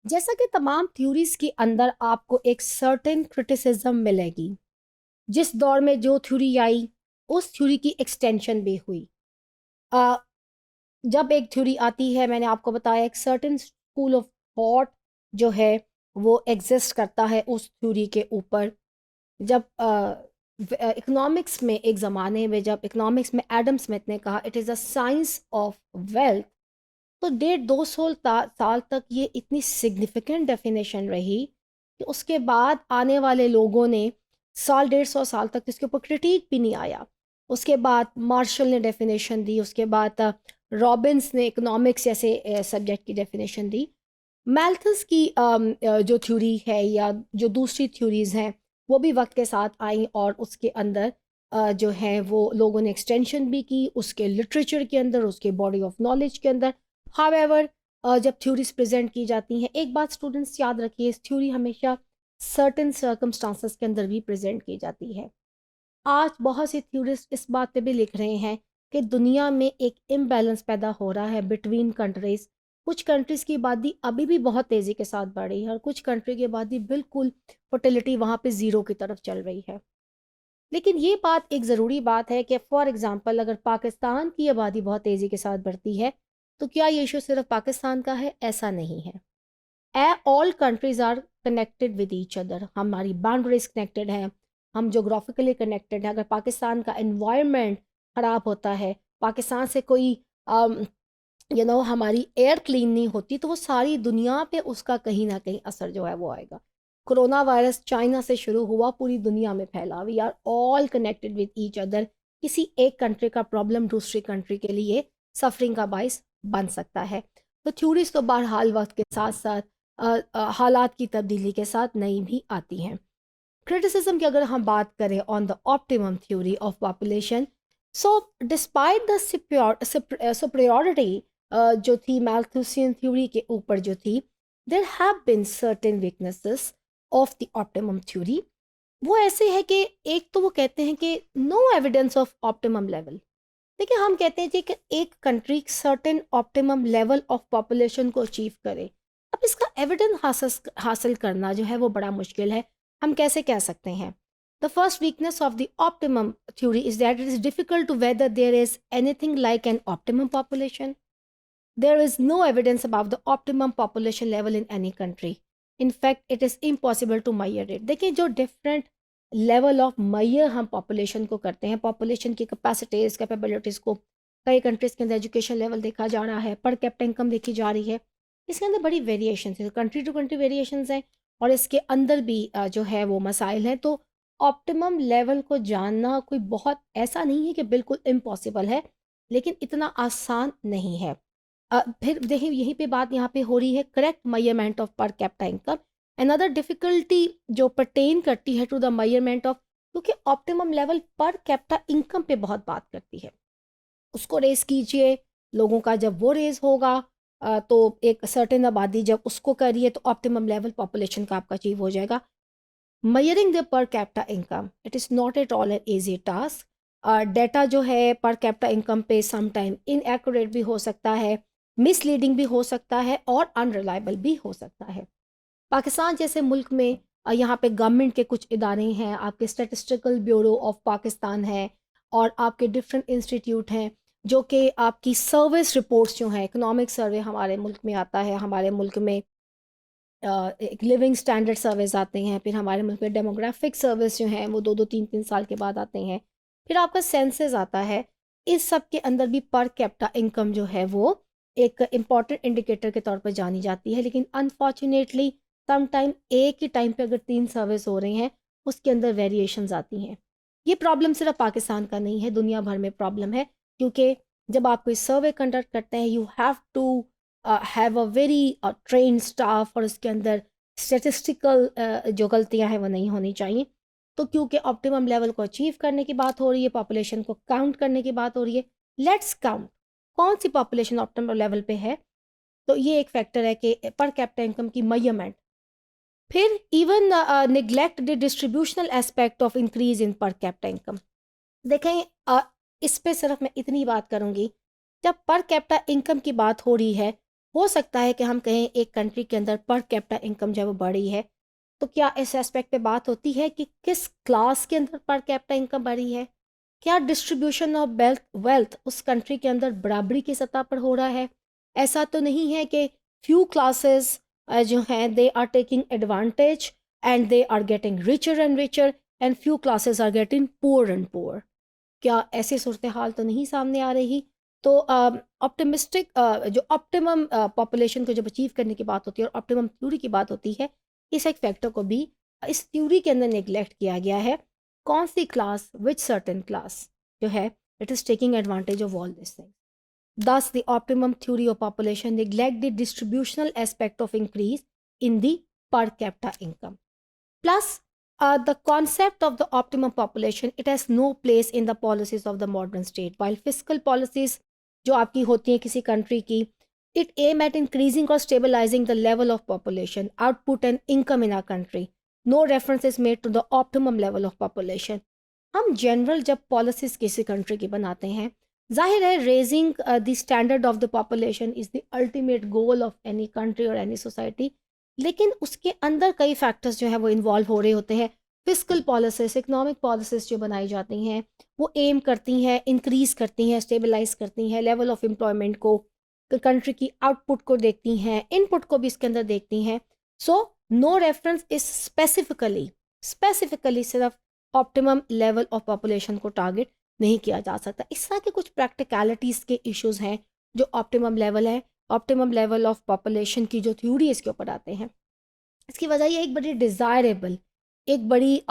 जैसा कि तमाम थ्योरीज के अंदर आपको एक सर्टेन क्रिटिसिज्म मिलेगी। जिस दौर में जो थ्योरी आई उस थ्योरी की एक्सटेंशन भी हुई। अ, जब एक थ्योरी आती है, मैंने आपको बताया एक सर्टेन स्कूल ऑफ थॉट जो है वो एग्जिस्ट करता है उस थ्योरी के ऊपर। जब इकोनॉमिक्स में एक ज़माने में जब इकोनॉमिक्स में एडम स्मिथ ने कहा it is a science of wealth, तो 150 साल तक ये इतनी सिग्निफिकेंट डेफिनेशन रही कि उसके बाद आने वाले लोगों ने 100 150 साल तक इसके ऊपर क्रिटिक भी नहीं आया। उसके बाद मार्शल ने डेफिनेशन दी, उसके बाद रॉबिन्स ने इकोनॉमिक्स जैसे सब्जेक्ट की डेफिनेशन दी। मैल्थस की जो थ्योरी है या जो दूसरी थ्योरीज हैं वो भी वक्त के साथ आई और उसके अंदर जो है वो लोगों ने एक्सटेंशन भी की उसके लिटरेचर के अंदर, उसके बॉडी ऑफ नॉलेज के अंदर। हावेवर जब थ्योरीज प्रेजेंट की जाती हैं, एक बात स्टूडेंट्स याद रखिए, इस थ्योरी हमेशा सर्टेन सर्कमस्टांसेस के अंदर भी प्रेजेंट की जाती है। आज बहुत से थ्योरिस्ट इस बात पे भी लिख रहे हैं कि दुनिया में एक इम्बैलेंस पैदा हो रहा है बिटवीन कंट्रीज। कुछ कंट्रीज की आबादी अभी भी बहुत तेज़ी के साथ बढ़ रही है और कुछ कंट्री की आबादी बिल्कुल फर्टिलिटी वहाँ पे ज़ीरो की तरफ चल रही है। लेकिन ये बात एक ज़रूरी बात है कि फॉर एग्ज़ाम्पल अगर पाकिस्तान की आबादी बहुत तेज़ी के साथ बढ़ती है तो क्या ये इशू सिर्फ पाकिस्तान का है? ऐसा नहीं है। All countries are connected with each other, हमारी बाउंड्रीज कनेक्टेड हैं, हम जोग्राफिकली कनेक्टेड हैं। अगर पाकिस्तान का एनवायरनमेंट ख़राब होता है, पाकिस्तान से कोई हमारी एयर क्लीन नहीं होती, तो वो सारी दुनिया पे उसका कहीं ना कहीं असर जो है वो आएगा। कोरोना वायरस चाइना से शुरू हुआ, पूरी दुनिया में फैला। We are all connected with each other. किसी एक कंट्री का प्रॉब्लम दूसरी कंट्री के लिए सफरिंग का बायस बन सकता है। तो थ्योरीज तो बहरहाल वक्त के साथ साथ हालात की तब्दीली के साथ नई भी आती हैं। क्रिटिसिज्म की अगर हम बात करें on the optimum theory of population, so despite the superiority जो थी मैल्थुसियन थ्योरी के ऊपर जो थी, there have been certain weaknesses of the optimum theory. वो ऐसे है कि एक तो वो कहते हैं कि no evidence of optimum level. देखिए, हम कहते हैं जी कि एक country certain optimum level of population को अचीव करे। अब इसका एविडेंस हासिल हासिल करना जो है वो बड़ा मुश्किल है। हम कैसे कह सकते हैं? The first weakness of the optimum theory is that it is difficult to whether there is anything like an optimum population. There is no evidence about the optimum population level in any country. In fact, it is impossible to measure it. देखिए, जो different level of Maihar हम population को करते हैं, population की capacities capabilities को कई countries के अंदर एजुकेशन लेवल देखा जा रहा है, पर कैपिटा इनकम देखी जा रही है। इसके अंदर बड़ी वेरिएशन है, कंट्री टू कंट्री वेरिएशन हैं और इसके अंदर भी जो है वो मसाइल हैं। तो ऑप्टिमम लेवल को जानना कोई बहुत ऐसा नहीं है कि बिल्कुल इम्पॉसिबल है, लेकिन इतना आसान नहीं है। फिर देखिए, यहीं पे बात यहाँ पे हो रही है correct measurement of per capita income. Another difficulty जो परटेन करती है टू द मेजरमेंट ऑफ, क्योंकि optimum level per capita income पे बहुत बात करती है। उसको रेस कीजिए, लोगों का जब वो रेस होगा तो एक सर्टेन आबादी जब उसको करिए तो ऑप्टिमम लेवल पॉपुलेशन का आपका अचीव हो जाएगा। मयरिंग the per capita income, it is not at all an easy task. Data जो है पर कैपिटा इनकम पे सम टाइम इनएक्यूरेट भी हो सकता है, मिसलीडिंग भी हो सकता है और अनरिलायबल भी हो सकता है। पाकिस्तान जैसे मुल्क में यहाँ पे गवर्नमेंट के कुछ इदारे हैं, आपके स्टैटिस्टिकल ब्यूरो ऑफ पाकिस्तान है और आपके डिफरेंट इंस्टीट्यूट हैं जो कि आपकी सर्विस रिपोर्ट्स जो हैं, इकोनॉमिक सर्वे हमारे मुल्क में आता है, हमारे मुल्क में एक लिविंग स्टैंडर्ड सर्वेस आते हैं, फिर हमारे मुल्क में डेमोग्राफिक सर्विस जो हैं वो 2-2 3-3 साल के बाद आते हैं, फिर आपका सेंसस आता है। इस सब के अंदर भी पर कैपिटा इनकम जो है वो एक इम्पॉर्टेंट इंडिकेटर के तौर पर जानी जाती है। लेकिन अनफॉर्चुनेटली सम टाइम एक ही टाइम पे अगर 3 सर्विस हो रही हैं उसके अंदर वेरिएशंस आती हैं। ये प्रॉब्लम सिर्फ पाकिस्तान का नहीं है, दुनिया भर में प्रॉब्लम है, क्योंकि जब आप कोई सर्वे कंडक्ट करते हैं you have to have a very train staff और इसके अंदर स्टेटिस्टिकल जो गलतियां हैं वो नहीं होनी चाहिए। तो क्योंकि ऑप्टिमम लेवल को अचीव करने की बात हो रही है, पॉपुलेशन को काउंट करने की बात हो रही है, लेट्स काउंट कौन सी पॉपुलेशन ऑप्टिमम लेवल पे है। तो ये एक फैक्टर है कि पर कैपिटा इनकम की मेजरमेंट। फिर even neglect the distributional aspect of increase in per capita income. देखें, इस पे सिर्फ मैं इतनी बात करूंगी, जब पर कैपिटा इनकम की बात हो रही है हो सकता है कि हम कहें एक कंट्री के अंदर पर कैपिटा इनकम जो है वो बढ़ी है, तो क्या इस एस्पेक्ट पे बात होती है कि किस क्लास के अंदर पर कैपिटा इनकम बढ़ी है? क्या डिस्ट्रीब्यूशन ऑफ वेल्थ वेल्थ उस कंट्री के अंदर बराबरी की सतह पर हो रहा है? ऐसा तो नहीं है कि फ्यू क्लासेस जो हैं they are taking advantage and they are getting richer and richer and few classes are getting poor and poor. क्या ऐसी सूरत हाल तो नहीं सामने आ रही? तो ऑप्टिमिस्टिक जो ऑप्टिमम पॉपुलेशन को जब अचीव करने की बात होती है और ऑप्टिमम थ्योरी की बात होती है, इस एक फैक्टर को भी इस थ्योरी के अंदर नेग्लेक्ट किया गया है। कौन सी क्लास विच सर्टेन क्लास जो है it is taking advantage of all this thing. Thus, the optimum theory of population neglect the distributional aspect of increase in the per capita income. Plus, the concept of the optimum population, it has no place in the policies of the modern state. While fiscal policies जो आपकी होती हैं किसी country की, it aim at increasing or stabilizing the level of population, output and income in our country. No reference is made to the optimum level of population. हम general जब policies किसी country की बनाते हैं, जाहिर है raising the standard of the population is the ultimate goal of any country और any society, लेकिन उसके अंदर कई फैक्टर्स जो है वो इन्वॉल्व हो रहे होते हैं। फिस्कल पॉलिसीज, इकोनॉमिक पॉलिसीज जो बनाई जाती हैं वो एम करती हैं, इंक्रीज करती हैं, स्टेबलाइज करती हैं लेवल ऑफ एम्प्लॉयमेंट को, कंट्री की आउटपुट को देखती हैं, इनपुट को भी इसके अंदर देखती हैं। So no reference is specifically सिर्फ ऑप्टिमम लेवल ऑफ पॉपुलेशन को टारगेट नहीं किया जा सकता। इस तरह के कुछ प्रैक्टिकलिटीज़ के इश्यूज हैं जो ऑप्टिमम लेवल है, ऑप्टिमम लेवल ऑफ पॉपुलेशन की जो थ्योरी इसके ऊपर आते हैं। इसकी वजह ये एक बड़ी डिज़ायरेबल, एक बड़ी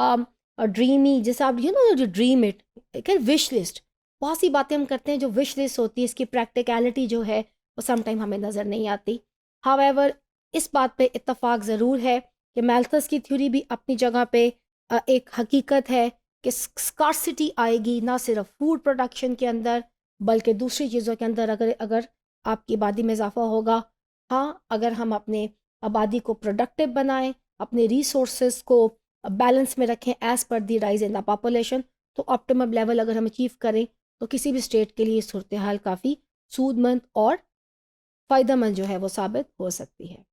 ड्रीमी, जैसे आप जो ड्रीम इट, एक विश लिस्ट, बहुत सी बातें हम करते हैं जो विश लिस्ट होती है, इसकी प्रैक्टिकलिटी जो है वो समटाइम हमें नज़र नहीं आती। हावेवर इस बात पे इत्तेफाक ज़रूर है कि मैल्थस की थ्योरी भी अपनी जगह पे एक हकीकत है कि स्कार्सिटी आएगी ना सिर्फ फूड प्रोडक्शन के अंदर बल्कि दूसरी चीज़ों के अंदर। अगर अगर आपकी आबादी में इजाफा होगा, हाँ, अगर हम अपने आबादी को प्रोडक्टिव बनाएं, अपने रिसोर्सेज को बैलेंस में रखें as per the rise in the population, तो ऑप्टिमम लेवल अगर हम अचीव करें तो किसी भी स्टेट के लिए सूरत हाल काफ़ी सूदमंद और फ़ायदेमंद जो है वो साबित हो सकती है।